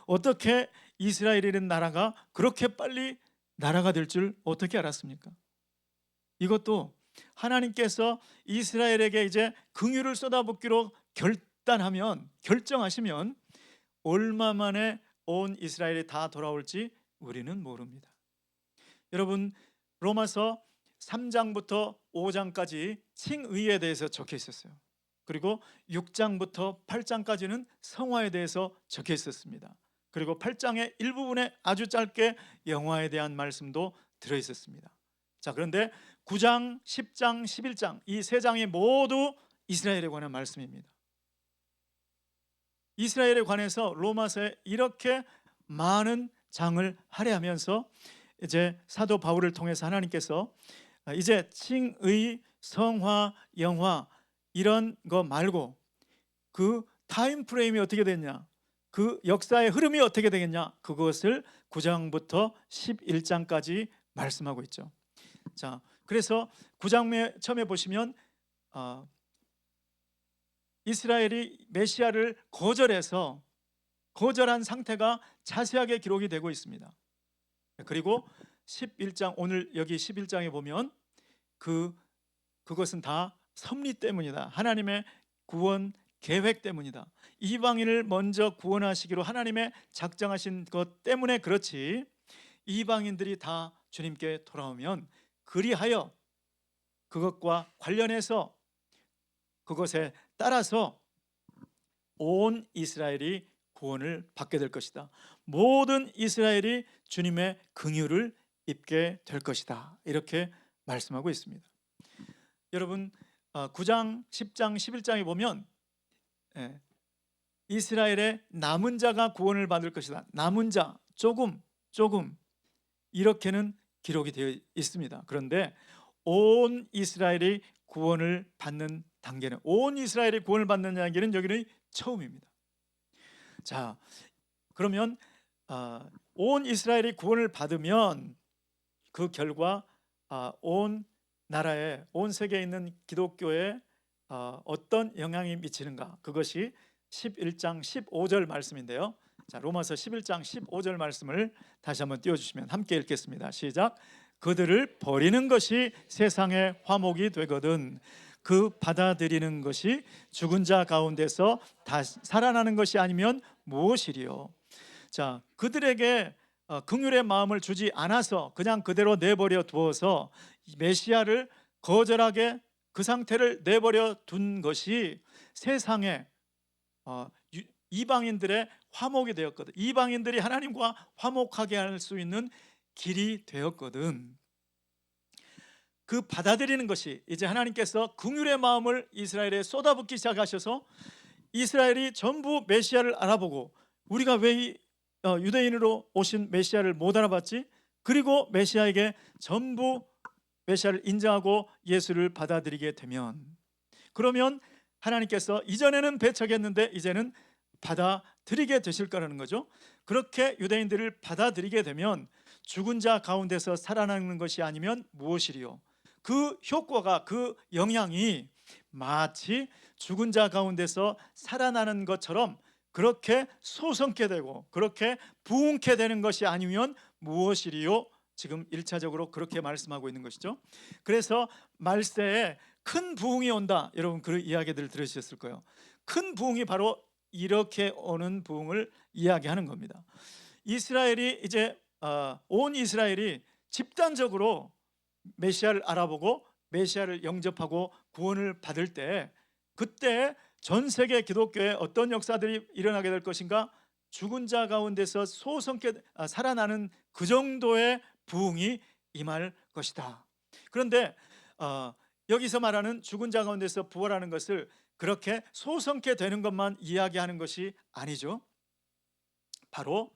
어떻게 이스라엘이라는 나라가 그렇게 빨리 나라가 될 줄 어떻게 알았습니까? 이것도 하나님께서 이스라엘에게 이제 긍휼을 쏟아붓기로 결정하시면 얼마 만에 온 이스라엘이 다 돌아올지 우리는 모릅니다. 여러분, 로마서 3장부터 5장까지 칭의에 대해서 적혀 있었어요. 그리고 6장부터 8장까지는 성화에 대해서 적혀 있었습니다. 그리고 8장의 일부분에 아주 짧게 영화에 대한 말씀도 들어 있었습니다. 자, 그런데 9장, 10장, 11장 이 세 장이 모두 이스라엘에 관한 말씀입니다. 이스라엘에 관해서 로마서에 이렇게 많은 장을 할애하면서 이제 사도 바울을 통해서 하나님께서 이제 칭의, 성화, 영화 이런 거 말고 그 타임 프레임이 어떻게 됐냐, 그 역사의 흐름이 어떻게 되겠냐, 그것을 9장부터 11장까지 말씀하고 있죠. 자, 그래서 9장 처음에 보시면 이스라엘이 메시아를 거절한 상태가 자세하게 기록이 되고 있습니다. 그리고 11장, 오늘 여기 11장에 보면 그것은 다 섭리 때문이다. 하나님의 구원 계획 때문이다. 이방인을 먼저 구원하시기로 하나님의 작정하신 것 때문에 그렇지, 이방인들이 다 주님께 돌아오면 그리하여 그것과 관련해서 그것에 따라서 온 이스라엘이 구원을 받게 될 것이다. 모든 이스라엘이 주님의 긍휼을 입게 될 것이다. 이렇게 말씀하고 있습니다. 여러분, 9장, 10장, 11장에 보면 이스라엘의 남은 자가 구원을 받을 것이다. 남은 자, 조금 이렇게는 기록이 되어 있습니다. 그런데 온 이스라엘이 구원을 받는 단계는, 온 이스라엘이 구원을 받는 단계는 여기는 처음입니다. 자, 그러면 온 이스라엘이 구원을 받으면 그 결과 온 나라에, 온 세계에 있는 기독교에 어떤 영향이 미치는가, 그것이 11장 15절 말씀인데요. 자, 로마서 11장 15절 말씀을 다시 한번 띄워주시면 함께 읽겠습니다. 시작. 그들을 버리는 것이 세상의 화목이 되거든 그 받아들이는 것이 죽은 자 가운데서 다시 살아나는 것이 아니면 무엇이리요. 자, 그들에게 긍휼의 마음을 주지 않아서 그냥 그대로 내버려 두어서 메시아를 거절하게 그 상태를 내버려 둔 것이 세상에 이방인들의 화목이 되었거든. 이방인들이 하나님과 화목하게 할 수 있는 길이 되었거든. 그 받아들이는 것이 이제 하나님께서 긍휼의 마음을 이스라엘에 쏟아붓기 시작하셔서 이스라엘이 전부 메시아를 알아보고, 우리가 왜 유대인으로 오신 메시아를 못 알아봤지? 그리고 메시아에게 전부 메시아를 인정하고 예수를 받아들이게 되면, 그러면 하나님께서 이전에는 배척했는데 이제는 받아들이게 되실 거라는 거죠. 그렇게 유대인들을 받아들이게 되면 죽은 자 가운데서 살아나는 것이 아니면 무엇이리요. 그 효과가, 그 영향이 마치 죽은 자 가운데서 살아나는 것처럼 그렇게 소성케 되고 그렇게 부흥케 되는 것이 아니면 무엇이리요. 지금 1차적으로 그렇게 말씀하고 있는 것이죠. 그래서 말세에 큰 부흥이 온다. 여러분 그 이야기들 들으셨을 거예요. 큰 부흥이 바로 이렇게 오는 부흥을 이야기하는 겁니다. 이스라엘이 이제 온 이스라엘이 집단적으로 메시아를 알아보고 메시아를 영접하고 구원을 받을 때, 그때 전 세계 기독교에 어떤 역사들이 일어나게 될 것인가? 죽은 자 가운데서 소성케 살아나는 그 정도의 부흥이 임할 것이다. 그런데 여기서 말하는 죽은 자 가운데서 부활하는 것을 그렇게 소성케 되는 것만 이야기하는 것이 아니죠. 바로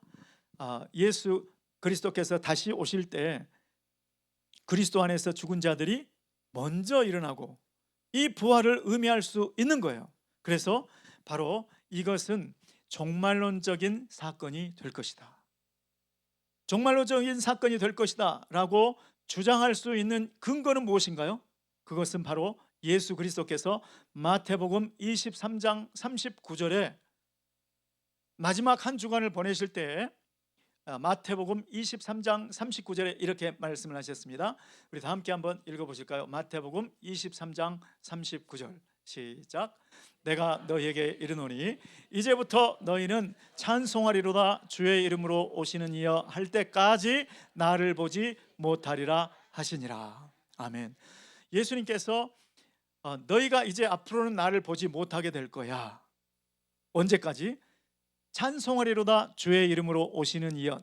예수 그리스도께서 다시 오실 때 그리스도 안에서 죽은 자들이 먼저 일어나고 이 부활을 의미할 수 있는 거예요. 그래서 바로 이것은 종말론적인 사건이 될 것이다. 종말론적인 사건이 될 것이다 라고 주장할 수 있는 근거는 무엇인가요? 그것은 바로 예수 그리스도께서 마태복음 23장 39절에 마지막 한 주간을 보내실 때 마태복음 23장 39절에 이렇게 말씀을 하셨습니다. 우리 다 함께 한번 읽어보실까요? 마태복음 23장 39절 시작. 내가 너희에게 이르노니 이제부터 너희는 찬송하리로다 주의 이름으로 오시는 이여 할 때까지 나를 보지 못하리라 하시니라. 아멘. 예수님께서 너희가 이제 앞으로는 나를 보지 못하게 될 거야. 언제까지? 찬송하리로다 주의 이름으로 오시는 이여.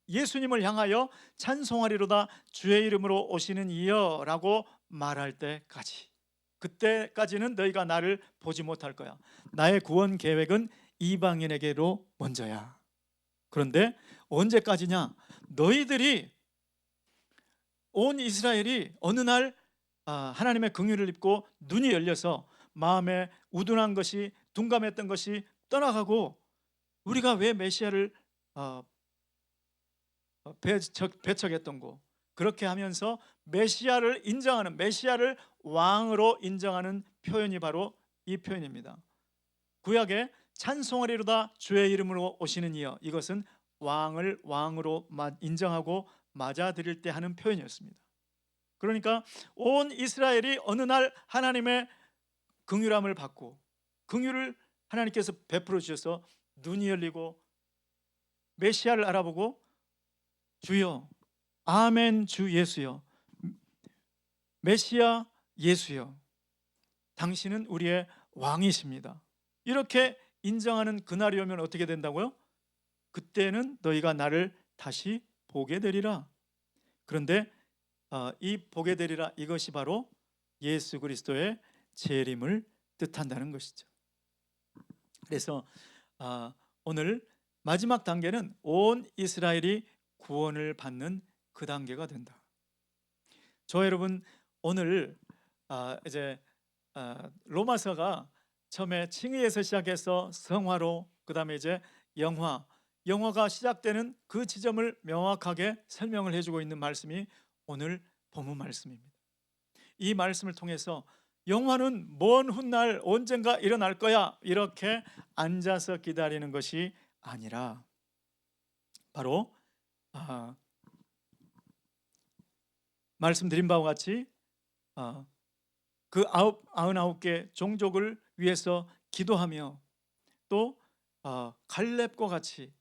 예수님을 향하여 찬송하리로다 주의 이름으로 오시는 이여 라고 말할 때까지, 그때까지는 너희가 나를 보지 못할 거야. 나의 구원 계획은 이방인에게로 먼저야. 그런데 언제까지냐? 너희들이, 온 이스라엘이 어느 날 하나님의 긍휼을 입고 눈이 열려서 마음에 우둔한 것이, 둔감했던 것이 떠나가고, 우리가 왜 메시아를 배척했던 거, 그렇게 하면서 메시아를 인정하는, 메시아를 왕으로 인정하는 표현이 바로 이 표현입니다. 구약에 찬송하리로다 주의 이름으로 오시는 이여, 이것은 왕을 왕으로 인정하고 맞아들일 때 하는 표현이었습니다. 그러니까 온 이스라엘이 어느 날 하나님의 긍휼함을 받고, 긍휼을 하나님께서 베풀어 주셔서 눈이 열리고 메시아를 알아보고, 주여, 아멘, 주 예수여, 메시아 예수여, 당신은 우리의 왕이십니다, 이렇게 인정하는 그날이 오면 어떻게 된다고요? 그때는 너희가 나를 다시 보게 되리라. 그런데 이 보게 되리라, 이것이 바로 예수 그리스도의 재림을 뜻한다는 것이죠. 그래서 오늘 마지막 단계는 온 이스라엘이 구원을 받는 그 단계가 된다. 저 여러분, 오늘 이제 로마서가 처음에 칭의에서 시작해서 성화로, 그 다음에 이제 영화가 시작되는 그 지점을 명확하게 설명을 해주고 있는 말씀이 오늘 본문 말씀입니다. 이 말씀을 통해서 영화는 먼 훗날 언젠가 일어날 거야, 이렇게 앉아서 기다리는 것이 아니라 바로 말씀드린 바와 같이 그 99개 종족을 위해서 기도하며, 또 갈렙과 같이,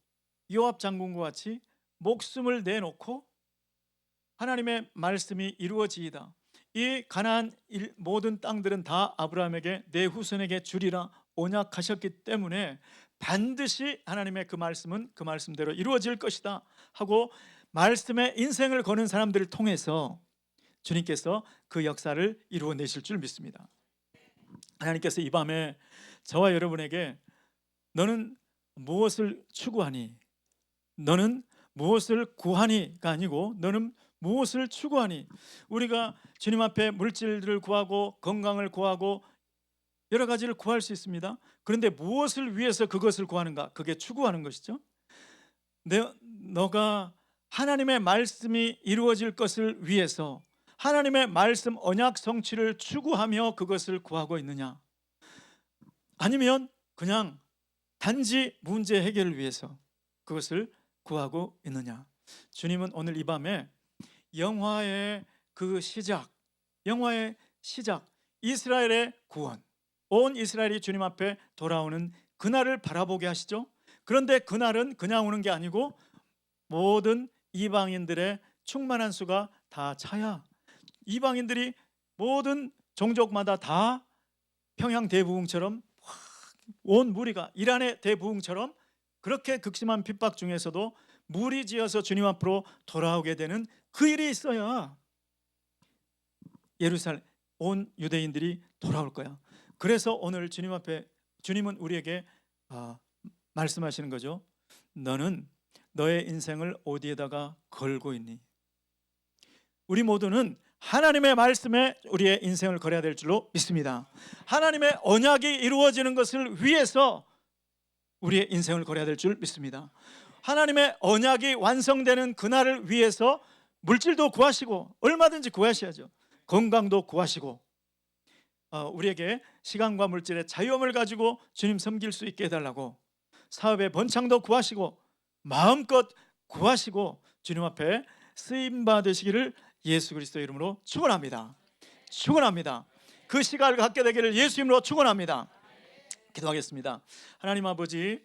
요압 장군과 같이 목숨을 내놓고 하나님의 말씀이 이루어지이다, 이 가나안 모든 땅들은 다 아브라함에게 내 후손에게 주리라 언약하셨기 때문에 반드시 하나님의 그 말씀은 그 말씀대로 이루어질 것이다 하고 말씀에 인생을 거는 사람들을 통해서 주님께서 그 역사를 이루어내실 줄 믿습니다. 하나님께서 이 밤에 저와 여러분에게 너는 무엇을 추구하니, 너는 무엇을 구하니가 아니고 너는 무엇을 추구하니. 우리가 주님 앞에 물질들을 구하고 건강을 구하고 여러 가지를 구할 수 있습니다. 그런데 무엇을 위해서 그것을 구하는가? 그게 추구하는 것이죠. 너가 하나님의 말씀이 이루어질 것을 위해서 하나님의 말씀 언약 성취를 추구하며 그것을 구하고 있느냐, 아니면 그냥 단지 문제 해결을 위해서 그것을 구하고 있느냐. 주님은 오늘 이 밤에 영화의 시작, 이스라엘의 구원, 온 이스라엘이 주님 앞에 돌아오는 그날을 바라보게 하시죠. 그런데 그날은 그냥 오는 게 아니고 모든 이방인들의 충만한 수가 다 차야, 이방인들이 모든 종족마다 다 평양 대부흥처럼, 온 무리가 이란의 대부흥처럼 그렇게 극심한 핍박 중에서도 무리지어서 주님 앞으로 돌아오게 되는 그 일이 있어야 예루살렘 온 유대인들이 돌아올 거야. 그래서 오늘 주님 앞에 주님은 우리에게 말씀하시는 거죠. 너는 너의 인생을 어디에다가 걸고 있니? 우리 모두는 하나님의 말씀에 우리의 인생을 걸어야 될 줄로 믿습니다. 하나님의 언약이 이루어지는 것을 위해서 우리의 인생을 걸어야 될 줄 믿습니다. 하나님의 언약이 완성되는 그날을 위해서 물질도 구하시고 얼마든지 구하셔야죠. 건강도 구하시고 우리에게 시간과 물질의 자유함을 가지고 주님 섬길 수 있게 해달라고, 사업의 번창도 구하시고 마음껏 구하시고 주님 앞에 쓰임 받으시기를 예수 그리스도 이름으로 축원합니다. 축원합니다. 그 시간을 갖게 되기를 예수 이름으로 축원합니다. 기도하겠습니다. 하나님 아버지,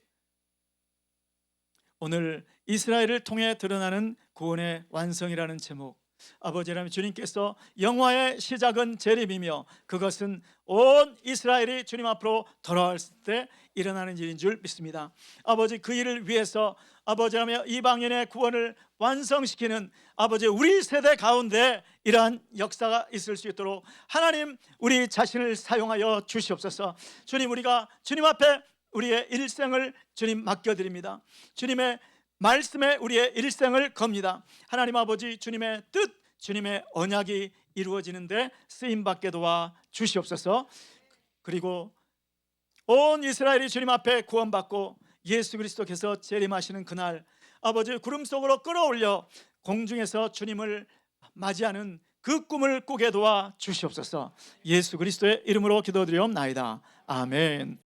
오늘 이스라엘을 통해 드러나는 구원의 완성이라는 제목, 아버지 하나님, 주님께서 영화의 시작은 재림이며 그것은 온 이스라엘이 주님 앞으로 돌아왔을 때 일어나는 일인 줄 믿습니다. 아버지, 그 일을 위해서 아버지 하나님, 이방인의 구원을 완성시키는 아버지 우리 세대 가운데 이러한 역사가 있을 수 있도록 하나님 우리 자신을 사용하여 주시옵소서. 주님, 우리가 주님 앞에 우리의 일생을 주님 맡겨드립니다. 주님의 말씀에 우리의 일생을 겁니다. 하나님 아버지, 주님의 뜻, 주님의 언약이 이루어지는데 쓰임받게 도와 주시옵소서. 그리고 온 이스라엘이 주님 앞에 구원받고 예수 그리스도께서 재림하시는 그날, 아버지 구름 속으로 끌어올려 공중에서 주님을 맞이하는 그 꿈을 꾸게 도와 주시옵소서. 예수 그리스도의 이름으로 기도드리옵나이다. 아멘.